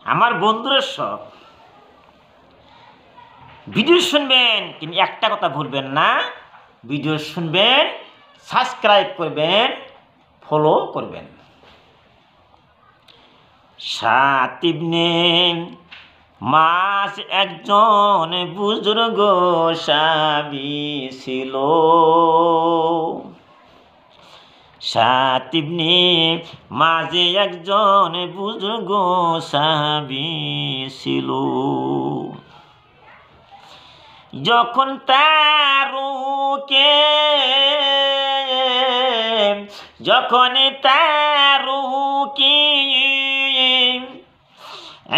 আমার বন্ধুরা সব ভিডিও শুনবেন, কিন্তু একটা কথা ভুলবেন না, ভিডিও শুনবেন, সাবস্ক্রাইব করবেন, ফলো করবেন। সাত ইবনে মাস একজন বুজুর্গ সাহাবী ছিল। সাত ইবনে মাঝে একজন বুজুর্গ সাহাবী ছিল। যখন তার রূহকে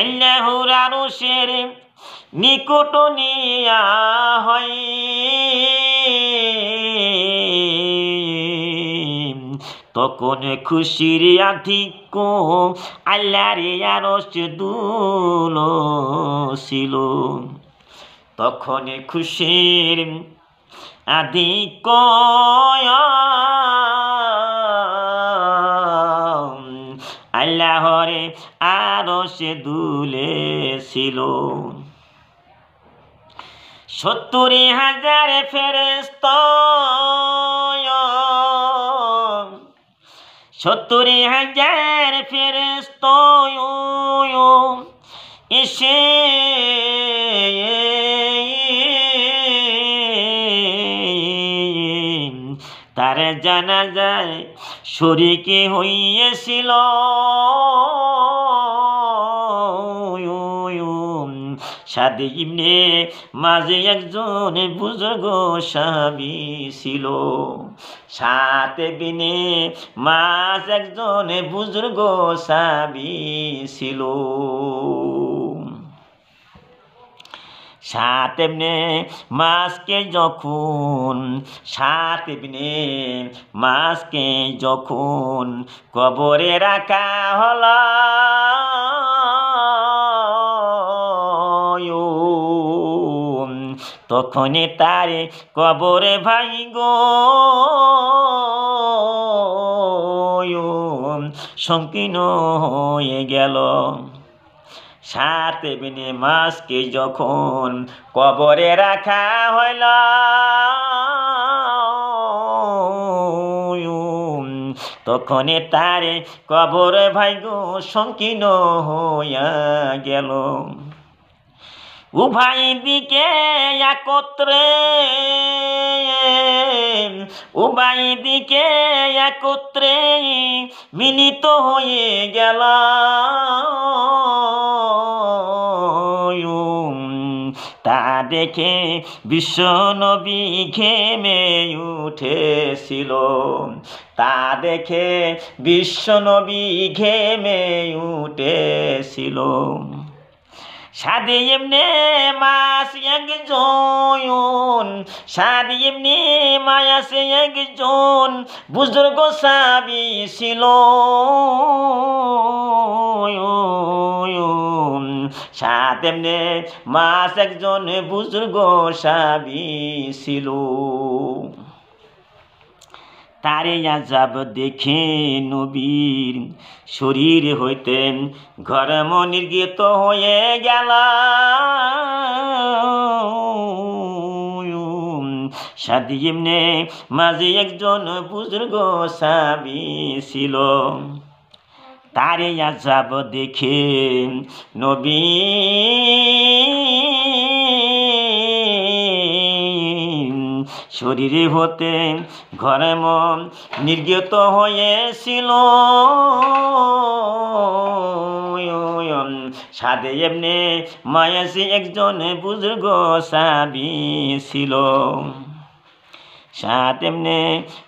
আল্লাহর আরশের নিকট নিয়া হয়, তখন খুশির আধিক্য আল্লাহর আরশ দুলছিল। তখন খুশির আধিক্য আল্লাহর আরশ দুলেছিল। 70,000 ফেরেশতা, 70,000 ফেরেশতা এসে তার জানাজায় শরীক হইয়াছিল। সাদ ইবনে মাঝে একজন বুজুর্গ সাহাবী ছিল। সাত ইবনে মাঝ একজন বুজুর্গ সাহাবী ছিল। সাত ইবনে মাসকে যখন কবরে রাখা হলো, তখনই তার কবরে ভাই গো সংকীর্ণ হয়ে গেল। সাত ইবনে মাসকে যখন কবরে রাখা হইল, তখনই তার কবর ভাগ্য সংকীর্ণ হইয়া গেল। উভয় দিকে একত্রে মিলিত হয়ে গেল। তা দেখে বিশ্ব নবী ঘেমে উঠেছিল। সাদ ইবনে মাস একজন বুজুর্গ সাহাবী ছিল। সাদ ইবনে মাস একজন বুজুর্গ সাহাবী ছিল। তারে আযাব দেখে নবীর শরীর হইতে ঘর্ম নির্গত হয়ে গেল। সাদ ইবনে মাঝে একজন বুজুর্গ সাহাবী ছিল। তারে আযাব দেখে নবী শরীরে হতে ঘর্ম নির্গত হয়েছিল। সাদ ইবনে মাস একজন বুজুর্গ সাহাবী ছিল। সাদ ইবনে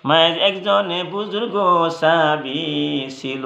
মাস একজন বুজুর্গ সাহাবী ছিল।